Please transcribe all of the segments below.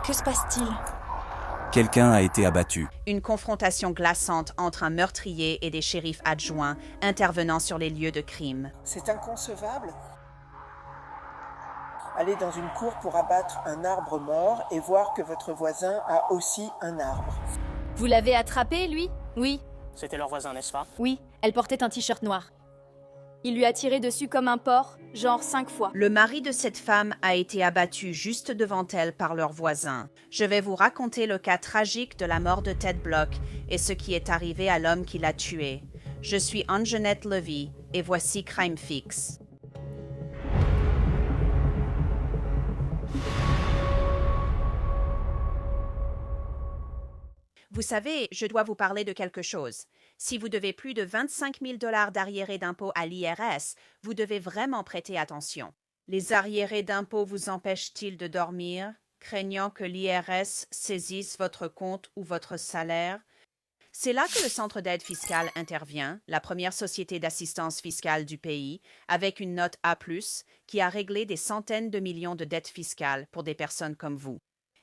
Que se passe-t-il? Quelqu'un a été abattu. Une confrontation glaçante entre un meurtrier et des shérifs adjoints intervenant sur les lieux de crime. C'est inconcevable. Allez dans une cour pour abattre un arbre mort et voir que votre voisin a aussi un arbre. Vous l'avez attrapé, lui? Oui. C'était leur voisin, n'est-ce pas? Oui, elle portait un t-shirt noir. Il lui a tiré dessus comme un porc, genre 5 fois. Le mari de cette femme a été abattu juste devant elle par leur voisin. Je vais vous raconter le cas tragique de la mort de Ted Block et ce qui est arrivé à l'homme qui l'a tué. Je suis Anjanette Levy et voici Crime Fix. Vous savez, je dois vous parler de quelque chose. Si vous devez plus de 25 000 $ d'arriérés d'impôts à l'IRS, vous devez vraiment prêter attention. Les arriérés d'impôts vous empêchent-ils de dormir, craignant que l'IRS saisisse votre compte ou votre salaire? C'est là que le Centre d'aide fiscale intervient, la première société d'assistance fiscale du pays, avec une note A+, qui a réglé des centaines de millions de dettes fiscales pour des personnes comme vous.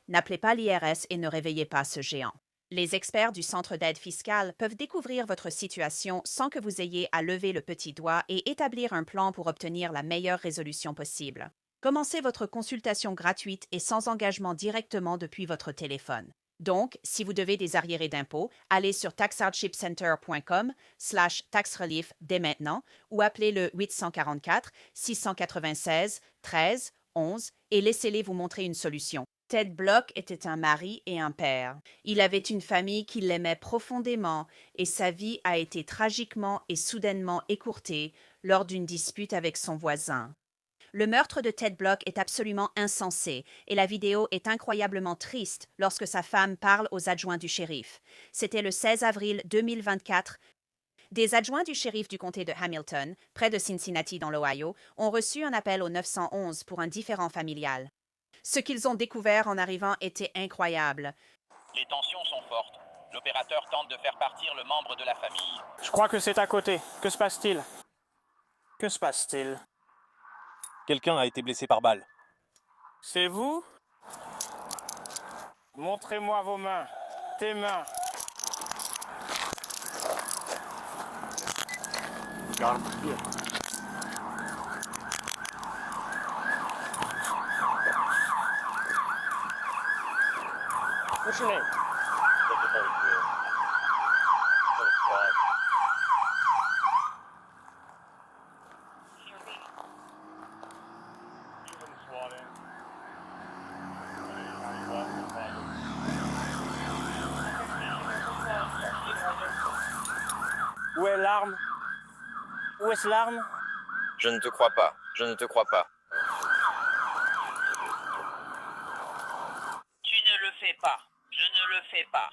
N'appelez pas l'IRS et ne réveillez pas ce géant. Les experts du Centre d'aide fiscale peuvent découvrir votre situation sans que vous ayez à lever le petit doigt et établir un plan pour obtenir la meilleure résolution possible. Commencez votre consultation gratuite et sans engagement directement depuis votre téléphone. Donc, si vous devez des arriérés d'impôts, allez sur taxhardshipcenter.com/taxrelief dès maintenant ou appelez le 844-696-13-11 et laissez-les vous montrer une solution. Ted Block était un mari et un père. Il avait une famille qui l'aimait profondément et sa vie a été tragiquement et soudainement écourtée lors d'une dispute avec son voisin. Le meurtre de Ted Block est absolument insensé et la vidéo est incroyablement triste lorsque sa femme parle aux adjoints du shérif. C'était le 16 avril 2024. Des adjoints du shérif du comté de Hamilton, près de Cincinnati dans l'Ohio, ont reçu un appel au 911 pour un différend familial. Ce qu'ils ont découvert en arrivant était incroyable. Les tensions sont fortes. L'opérateur tente de faire partir le membre de la famille. Je crois que c'est à côté. Que se passe-t-il? Que se passe-t-il? Quelqu'un a été blessé par balle. C'est vous? Montrez-moi vos mains. Tes mains. What's your name? Où est l'arme? Où est-ce l'arme? Je ne te crois pas. Je ne te crois pas. Tu ne le fais pas. Je ne le fais pas.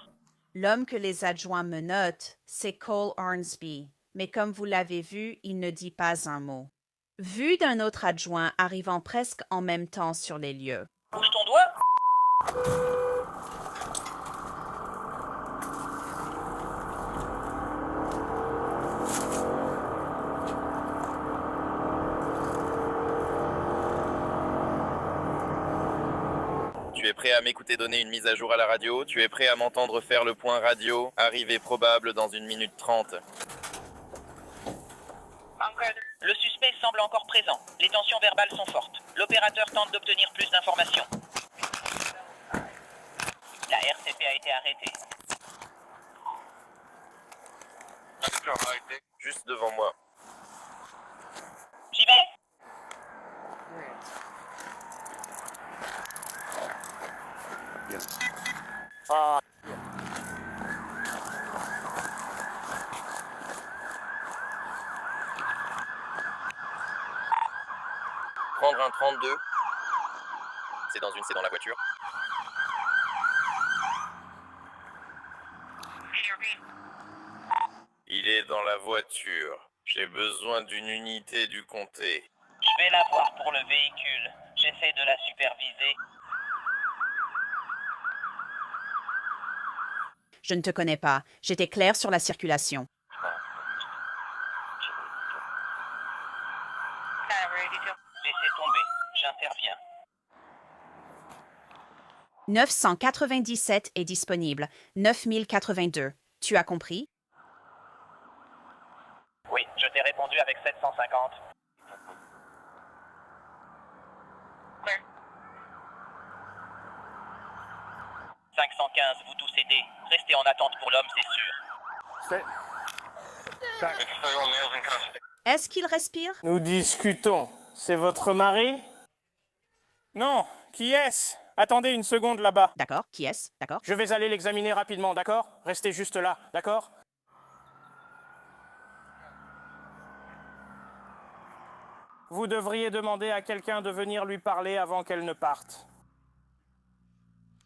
L'homme que les adjoints menottent, c'est Cole Hornsby, mais comme vous l'avez vu, il ne dit pas un mot. Vu d'un autre adjoint arrivant presque en même temps sur les lieux. Bouge ton doigt. Tu es prêt à m'écouter donner une mise à jour à la radio? Tu es prêt à m'entendre faire le point radio? Arrivée probable dans 1 minute 30. Le suspect semble encore présent. Les tensions verbales sont fortes. L'opérateur tente d'obtenir plus d'informations. La RCP a été arrêtée. Juste devant moi. J'y vais. Ah. Prendre un 32. C'est dans la voiture. Il est dans la voiture. J'ai besoin d'une unité du comté. Je vais la voir pour le véhicule. J'essaie de la superviser. Je ne te connais pas. J'étais claire sur la circulation. Laissez tomber. J'interviens. 997 est disponible. 9082. Tu as compris? Oui, je t'ai répondu avec 750. Oui. 515, vous tous aidez. Restez en attente pour l'homme, c'est sûr. Est-ce qu'il respire? Nous discutons. C'est votre mari? Non. Qui est-ce? Attendez une seconde là-bas. D'accord. Qui est-ce? D'accord. Je vais aller l'examiner rapidement, d'accord? Restez juste là, d'accord? Vous devriez demander à quelqu'un de venir lui parler avant qu'elle ne parte.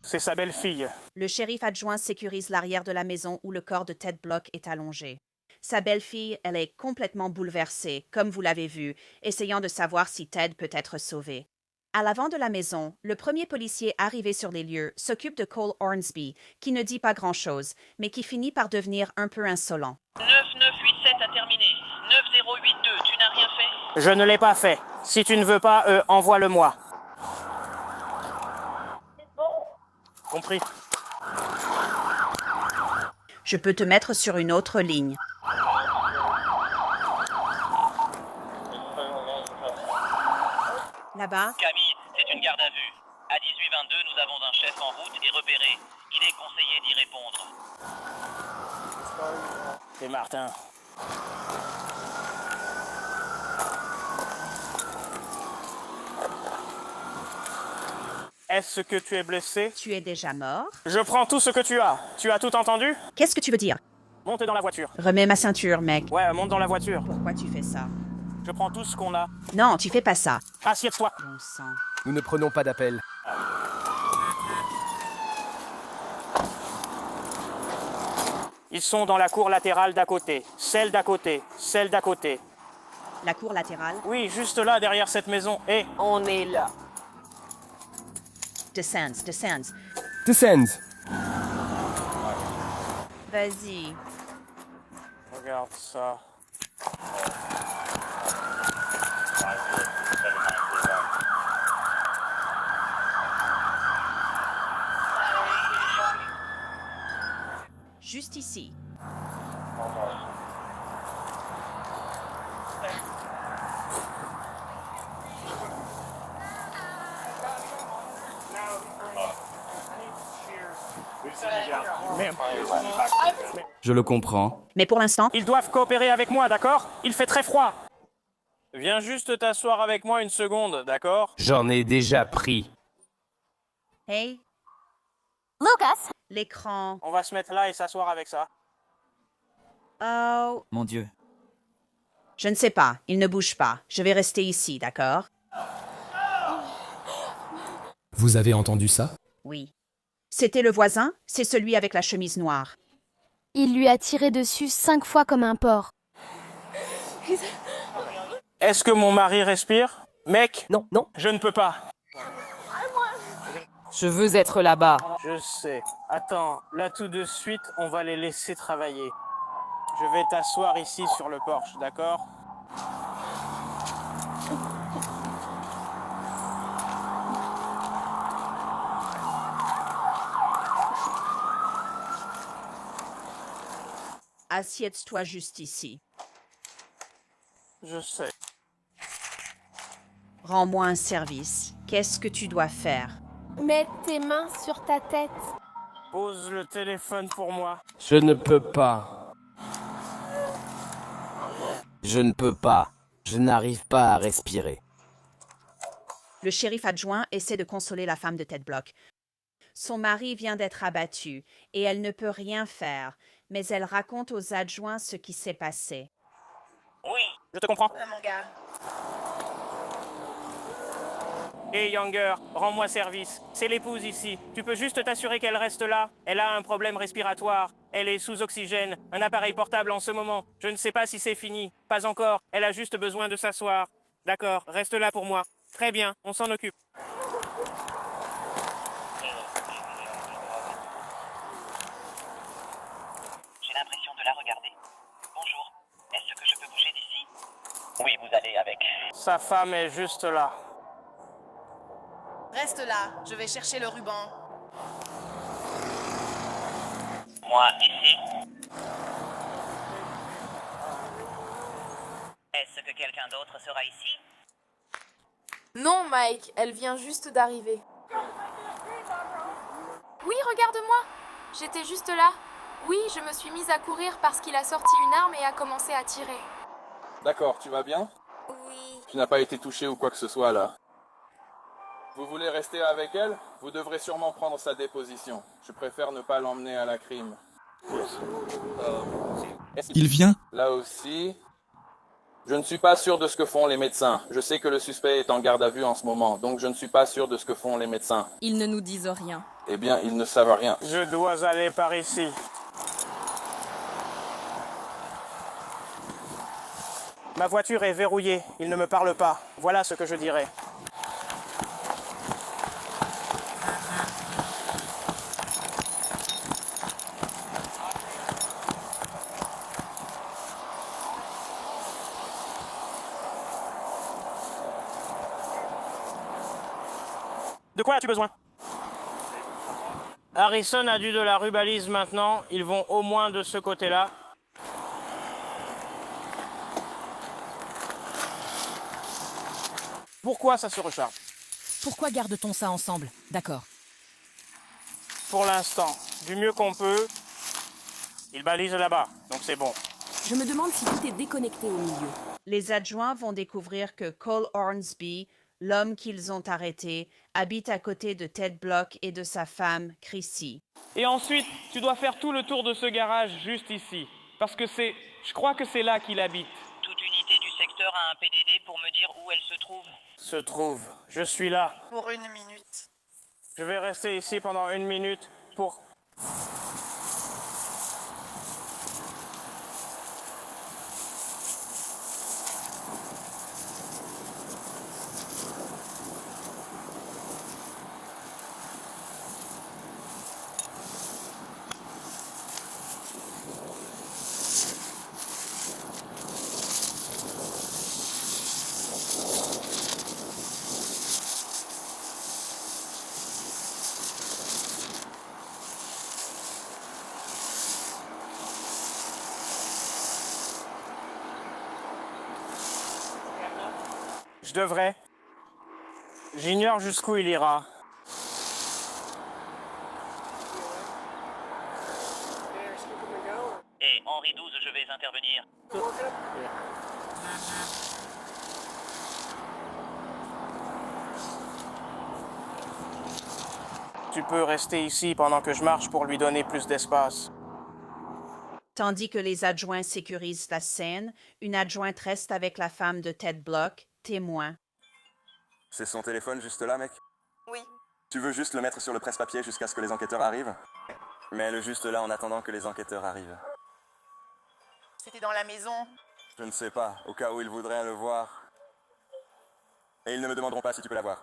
C'est sa belle-fille. Le shérif adjoint sécurise l'arrière de la maison où le corps de Ted Block est allongé. Sa belle-fille, elle est complètement bouleversée, comme vous l'avez vu, essayant de savoir si Ted peut être sauvé. À l'avant de la maison, le premier policier arrivé sur les lieux s'occupe de Cole Hornsby, qui ne dit pas grand-chose, mais qui finit par devenir un peu insolent. 9987 a terminé. 9082, tu n'as rien fait? Je ne l'ai pas fait. Si tu ne veux pas, envoie-le-moi. Compris. Je peux te mettre sur une autre ligne. Là-bas, Camille, c'est une garde à vue. À 1822, nous avons un chef en route et repéré. Il est conseillé d'y répondre. C'est Martin. Est-ce que tu es blessé? tu es déjà mort. Je prends tout ce que tu as. Tu as tout entendu? Qu'est-ce que tu veux dire? Montez dans la voiture. Remets ma ceinture, mec. Ouais, monte dans la voiture. Pourquoi tu fais ça? Je prends tout ce qu'on a. Non, tu fais pas ça. Assieds-toi. Bon sang. Nous ne prenons pas d'appel. Ils sont dans la cour latérale d'à côté. Celle d'à côté. Celle d'à côté. La cour latérale. Oui, juste là, derrière cette maison. Hé, On est là. Descends, descends. Descends. Vas-y. regarde ça. Juste ici. Je le comprends. Mais pour l'instant, Ils doivent coopérer avec moi, d'accord? Il fait très froid. Viens juste t'asseoir avec moi une seconde, d'accord? J'en ai déjà pris. hey, Lucas! l'écran. On va se mettre là et s'asseoir avec ça. Oh, Mon Dieu. je ne sais pas. Il ne bouge pas. Je vais rester ici, d'accord? Vous avez entendu ça? Oui. C'était le voisin? C'est celui avec la chemise noire. Il lui a tiré dessus 5 fois comme un porc. Est-ce que mon mari respire? Mec, Non, non. je ne peux pas. Je veux être là-bas. Je sais. Attends, là tout de suite, on va les laisser travailler. Je vais t'asseoir ici sur le porche, d'accord? Assieds-toi juste ici. Je sais. Rends-moi un service. Qu'est-ce que tu dois faire? Mets tes mains sur ta tête. Pose le téléphone pour moi. Je ne peux pas. Je ne peux pas. Je n'arrive pas à respirer. Le shérif adjoint essaie de consoler la femme de Ted Block. Son mari vient d'être abattu et elle ne peut rien faire, mais elle raconte aux adjoints ce qui s'est passé. Oui, je te comprends. Mon gars. Hé Younger, rends-moi service. C'est l'épouse ici. Tu peux juste t'assurer qu'elle reste là? Elle a un problème respiratoire. Elle est sous oxygène. Un appareil portable en ce moment. Je ne sais pas si c'est fini. Pas encore. Elle a juste besoin de s'asseoir. D'accord, reste là pour moi. Très bien, on s'en occupe. J'ai l'impression de la regarder. Bonjour, est-ce que je peux bouger d'ici? Oui, vous allez avec. Sa femme est juste là. Reste là, je vais chercher le ruban. Moi, ici. Est-ce que quelqu'un d'autre sera ici? Non, Mike, elle vient juste d'arriver. Oui, regarde-moi. J'étais juste là. Oui, je me suis mise à courir parce qu'il a sorti une arme et a commencé à tirer. D'accord, tu vas bien? Oui. Tu n'as pas été touché ou quoi que ce soit là. Vous voulez rester avec elle? Vous devrez sûrement prendre sa déposition. Je préfère ne pas l'emmener à la crime. Il vient? Là aussi, je ne suis pas sûr de ce que font les médecins. Je sais que le suspect est en garde à vue en ce moment, donc je ne suis pas sûr de ce que font les médecins. Ils ne nous disent rien. Eh bien, ils ne savent rien. Je dois aller par ici. Ma voiture est verrouillée. Il ne me parle pas. Voilà ce que je dirais. De quoi as-tu besoin? Harrison a dû de la rubalise maintenant. Ils vont au moins de ce côté-là. Pourquoi ça se recharge? Pourquoi garde-t-on ça ensemble? D'accord. Pour l'instant, du mieux qu'on peut. Ils balisent là-bas, donc c'est bon. Je me demande si tout est déconnecté au milieu. Les adjoints vont découvrir que Cole Hornsby, l'homme qu'ils ont arrêté, habite à côté de Ted Block et de sa femme, Chrissy. Et ensuite, tu dois faire tout le tour de ce garage juste ici. Parce que je crois que c'est là qu'il habite. Toute unité du secteur a un PDD pour me dire où elle se trouve. Se trouve. Je suis là. Pour 1 minute. Je vais rester ici pendant 1 minute pour... Je devrais. J'ignore jusqu'où il ira. Et Henri 12, je vais intervenir. Tu peux rester ici pendant que je marche pour lui donner plus d'espace. Tandis que les adjoints sécurisent la scène, une adjointe reste avec la femme de Ted Block, témoin. C'est son téléphone juste là, mec? Oui. Tu veux juste le mettre sur le presse-papier jusqu'à ce que les enquêteurs arrivent? Mets-le juste là en attendant que les enquêteurs arrivent. C'était dans la maison. Je ne sais pas, au cas où ils voudraient le voir. Et ils ne me demanderont pas si tu peux la voir.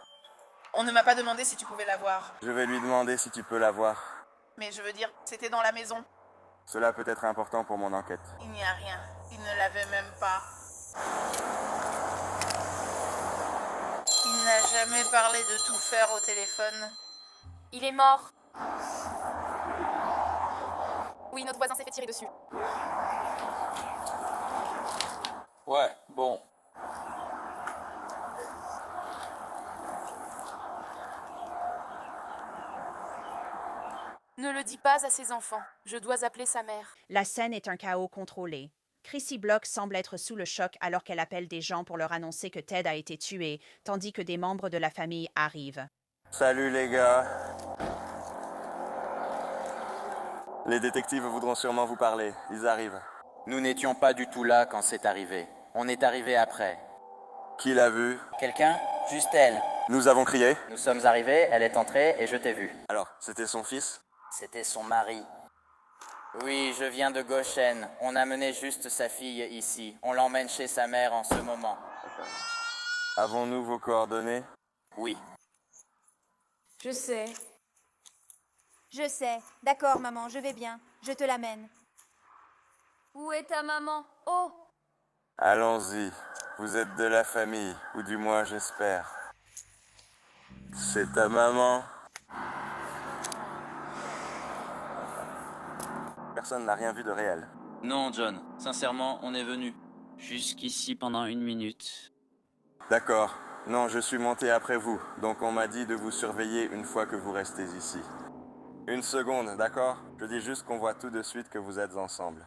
On ne m'a pas demandé si tu pouvais la voir. Je vais lui demander si tu peux la voir. Mais je veux dire, c'était dans la maison. Cela peut être important pour mon enquête. Il n'y a rien. Il ne l'avait même pas. Il n'a jamais parlé de tout faire au téléphone. Il est mort. Oui, notre voisin s'est fait tirer dessus. Ouais, bon. Ne le dis pas à ses enfants. Je dois appeler sa mère. La scène est un chaos contrôlé. Chrissy Block semble être sous le choc alors qu'elle appelle des gens pour leur annoncer que Ted a été tué, tandis que des membres de la famille arrivent. Salut les gars. Les détectives voudront sûrement vous parler. Ils arrivent. Nous n'étions pas du tout là quand c'est arrivé. On est arrivé après. Qui l'a vu? Quelqu'un? Juste elle. Nous avons crié. Nous sommes arrivés, elle est entrée et je t'ai vu. Alors, c'était son fils? C'était son mari. Oui, je viens de Goshen. On a mené juste sa fille ici. On l'emmène chez sa mère en ce moment. Avons-nous vos coordonnées? Oui. Je sais. Je sais. D'accord, maman, je vais bien. Je te l'amène. Où est ta maman? Oh! Allons-y. Vous êtes de la famille, ou du moins j'espère. C'est ta maman? personne n'a rien vu de réel. Non, John. Sincèrement, on est venu jusqu'ici pendant 1 minute. D'accord. Non, je suis monté après vous, donc on m'a dit de vous surveiller une fois que vous restez ici. 1 seconde, d'accord? Je dis juste qu'on voit tout de suite que vous êtes ensemble.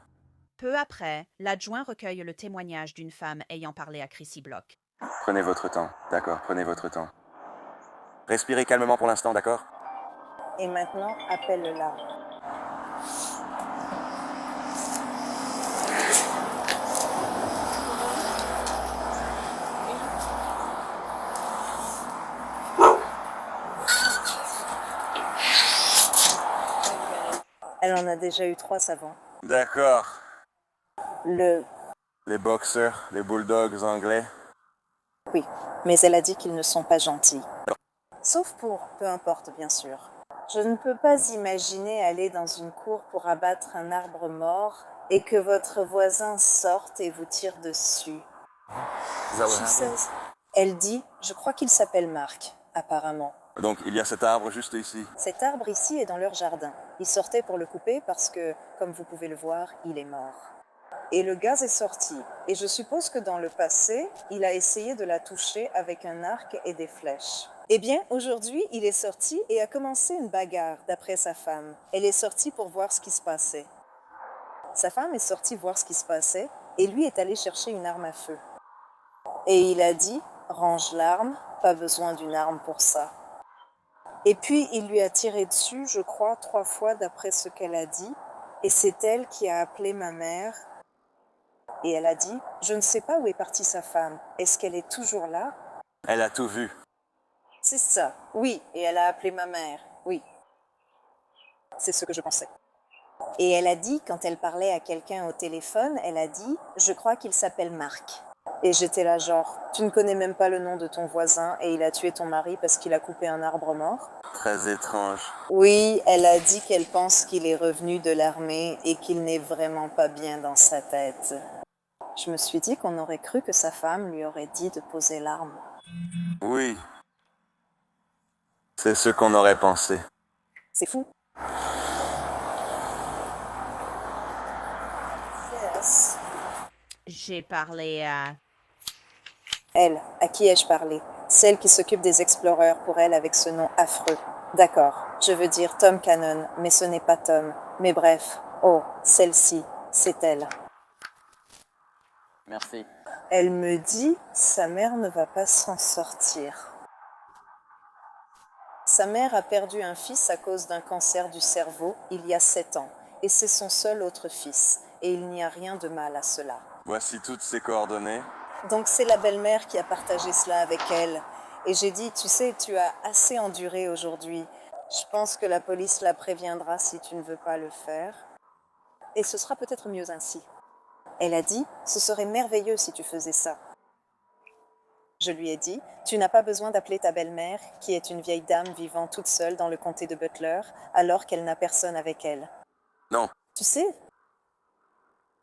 Peu après, l'adjoint recueille le témoignage d'une femme ayant parlé à Chrissy Block. Prenez votre temps, d'accord, prenez votre temps. Respirez calmement pour l'instant, d'accord? Et maintenant, appelle-la. Elle en a déjà eu 3 savants. D'accord. Le... Les boxers, les bulldogs anglais. Oui, mais elle a dit qu'ils ne sont pas gentils. Sauf pour, peu importe bien sûr. Je ne peux pas imaginer aller dans une cour pour abattre un arbre mort et que votre voisin sorte et vous tire dessus. Elle dit, je crois qu'il s'appelle Marc, apparemment. Donc il y a cet arbre juste ici. Cet arbre ici est dans leur jardin. Ils sortaient pour le couper parce que, comme vous pouvez le voir, il est mort. Et le gaz est sorti. Et je suppose que dans le passé, il a essayé de la toucher avec un arc et des flèches. Eh bien, aujourd'hui, il est sorti et a commencé une bagarre, d'après sa femme. Elle est sortie pour voir ce qui se passait. Sa femme est sortie voir ce qui se passait et lui est allé chercher une arme à feu. Et il a dit, range l'arme, pas besoin d'une arme pour ça. Et puis, il lui a tiré dessus, je crois, 3 fois d'après ce qu'elle a dit. Et c'est elle qui a appelé ma mère. Et elle a dit, je ne sais pas où est partie sa femme. Est-ce qu'elle est toujours là? Elle a tout vu. C'est ça, oui. Et elle a appelé ma mère, oui. C'est ce que je pensais. Et elle a dit, quand elle parlait à quelqu'un au téléphone, elle a dit, je crois qu'il s'appelle Marc. Et j'étais là genre, tu ne connais même pas le nom de ton voisin et il a tué ton mari parce qu'il a coupé un arbre mort? Très étrange. Oui, elle a dit qu'elle pense qu'il est revenu de l'armée et qu'il n'est vraiment pas bien dans sa tête. Je me suis dit qu'on aurait cru que sa femme lui aurait dit de poser l'arme. Oui. C'est ce qu'on aurait pensé. C'est fou. Yes. J'ai parlé à... Elle, à qui ai-je parlé? Celle qui s'occupe des Explorers pour elle avec ce nom affreux. D'accord, je veux dire Tom Cannon, mais ce n'est pas Tom. Mais bref, oh, celle-ci, c'est elle. Merci. Elle me dit, sa mère ne va pas s'en sortir. Sa mère a perdu un fils à cause d'un cancer du cerveau il y a 7 ans, et c'est son seul autre fils, et il n'y a rien de mal à cela. Voici toutes ses coordonnées. Donc c'est la belle-mère qui a partagé cela avec elle. Et j'ai dit, tu sais, tu as assez enduré aujourd'hui. Je pense que la police la préviendra si tu ne veux pas le faire. Et ce sera peut-être mieux ainsi. Elle a dit, ce serait merveilleux si tu faisais ça. Je lui ai dit, tu n'as pas besoin d'appeler ta belle-mère, qui est une vieille dame vivant toute seule dans le comté de Butler, alors qu'elle n'a personne avec elle. Non. Tu sais,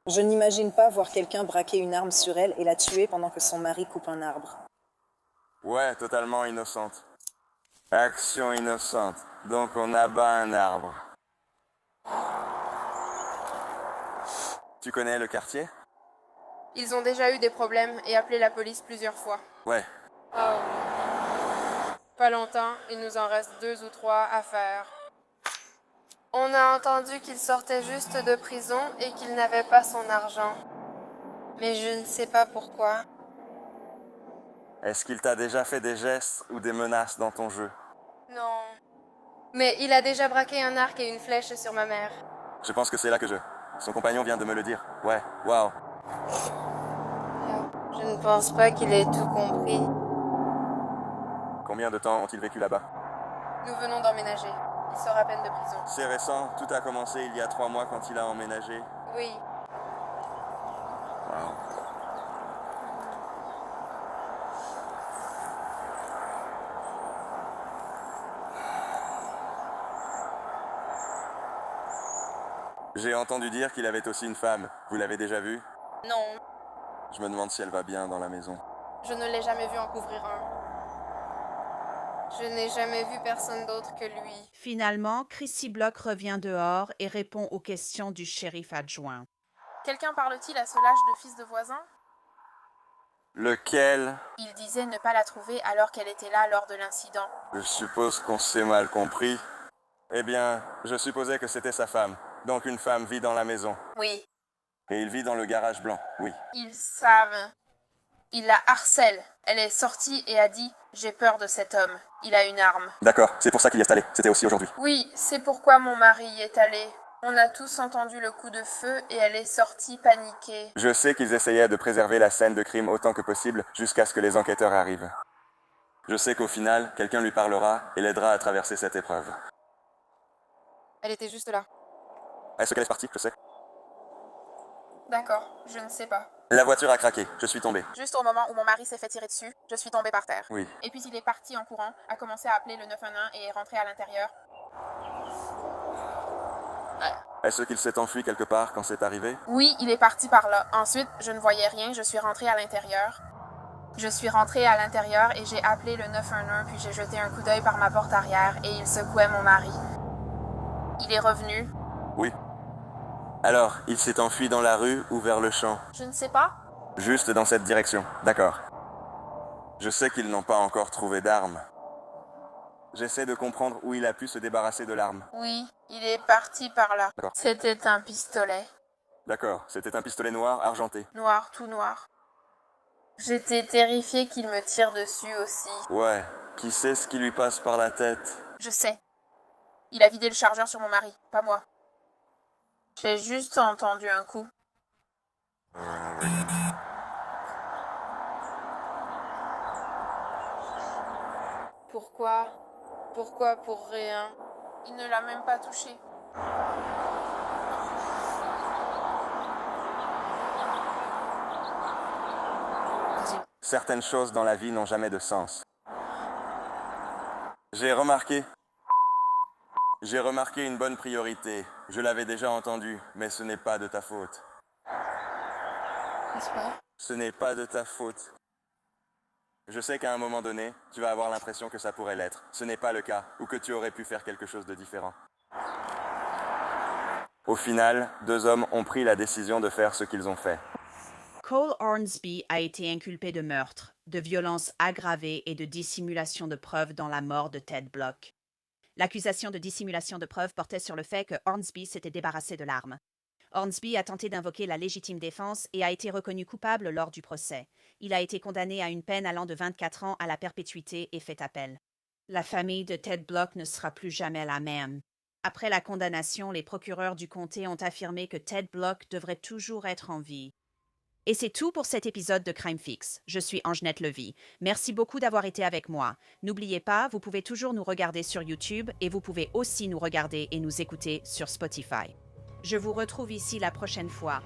je n'imagine pas voir quelqu'un braquer une arme sur elle et la tuer pendant que son mari coupe un arbre. Ouais, totalement innocente. Action innocente. Donc on abat un arbre. Tu connais le quartier? Ils ont déjà eu des problèmes et appelé la police plusieurs fois. Ouais. Oh. Pas longtemps, il nous en reste 2 ou 3 à faire. On a entendu qu'il sortait juste de prison et qu'il n'avait pas son argent. Mais je ne sais pas pourquoi. Est-ce qu'il t'a déjà fait des gestes ou des menaces dans ton jeu? Non. Mais il a déjà braqué un arc et une flèche sur ma mère. Je pense que c'est là que je... Son compagnon vient de me le dire. Ouais, waouh. Je ne pense pas qu'il ait tout compris. Combien de temps ont-ils vécu là-bas? Nous venons d'emménager. Il sort à peine de prison. C'est récent, tout a commencé il y a 3 mois quand il a emménagé. Oui. Wow. J'ai entendu dire qu'il avait aussi une femme. Vous l'avez déjà vue? Non. Je me demande si elle va bien dans la maison. Je ne l'ai jamais vu en couvrir un. Je n'ai jamais vu personne d'autre que lui. Finalement, Chrissy Block revient dehors et répond aux questions du shérif adjoint. Quelqu'un parle-t-il à ce lâche de fils de voisin? Lequel? Il disait ne pas la trouver alors qu'elle était là lors de l'incident. Je suppose qu'on s'est mal compris. Eh bien, je supposais que c'était sa femme. Donc une femme vit dans la maison. Oui. Et il vit dans le garage blanc, oui. Ils savent. Il la harcèle. Elle est sortie et a dit « J'ai peur de cet homme. Il a une arme. » D'accord, c'est pour ça qu'il y est allé. C'était aussi aujourd'hui. Oui, c'est pourquoi mon mari y est allé. On a tous entendu le coup de feu et elle est sortie paniquée. Je sais qu'ils essayaient de préserver la scène de crime autant que possible jusqu'à ce que les enquêteurs arrivent. Je sais qu'au final, quelqu'un lui parlera et l'aidera à traverser cette épreuve. Elle était juste là. Est-ce qu'elle est partie? Je sais. D'accord, je ne sais pas. La voiture a craqué. Je suis tombé. Juste au moment où mon mari s'est fait tirer dessus, je suis tombée par terre. Oui. Et puis il est parti en courant, a commencé à appeler le 911 et est rentré à l'intérieur. Est-ce qu'il s'est enfui quelque part quand c'est arrivé? Oui, il est parti par là. Ensuite, je ne voyais rien, je suis rentrée à l'intérieur. Je suis rentrée à l'intérieur et j'ai appelé le 911, puis j'ai jeté un coup d'œil par ma porte arrière et il secouait mon mari. Il est revenu. Oui. Alors, il s'est enfui dans la rue ou vers le champ? Je ne sais pas. Juste dans cette direction, d'accord. Je sais qu'ils n'ont pas encore trouvé d'arme. J'essaie de comprendre où il a pu se débarrasser de l'arme. Oui, il est parti par là. D'accord. C'était un pistolet. D'accord, c'était un pistolet noir argenté. Noir, tout noir. J'étais terrifiée qu'il me tire dessus aussi. Ouais, qui sait ce qui lui passe par la tête? Je sais. Il a vidé le chargeur sur mon mari, pas moi. J'ai juste entendu un coup. Pourquoi? Pourquoi pour rien? Il ne l'a même pas touché. Certaines choses dans la vie n'ont jamais de sens. J'ai remarqué une bonne priorité. Je l'avais déjà entendu, mais ce n'est pas de ta faute. N'est-ce pas? Ce n'est pas de ta faute. Je sais qu'à un moment donné, tu vas avoir l'impression que ça pourrait l'être. Ce n'est pas le cas, ou que tu aurais pu faire quelque chose de différent. Au final, 2 hommes ont pris la décision de faire ce qu'ils ont fait. Cole Hornsby a été inculpé de meurtre, de violence aggravée et de dissimulation de preuves dans la mort de Ted Block. L'accusation de dissimulation de preuves portait sur le fait que Hornsby s'était débarrassé de l'arme. Hornsby a tenté d'invoquer la légitime défense et a été reconnu coupable lors du procès. Il a été condamné à une peine allant de 24 ans à la perpétuité et fait appel. La famille de Ted Block ne sera plus jamais la même. Après la condamnation, les procureurs du comté ont affirmé que Ted Block devrait toujours être en vie. Et c'est tout pour cet épisode de Crime Fix. Je suis Angenette Levy. Merci beaucoup d'avoir été avec moi. N'oubliez pas, vous pouvez toujours nous regarder sur YouTube et vous pouvez aussi nous regarder et nous écouter sur Spotify. Je vous retrouve ici la prochaine fois.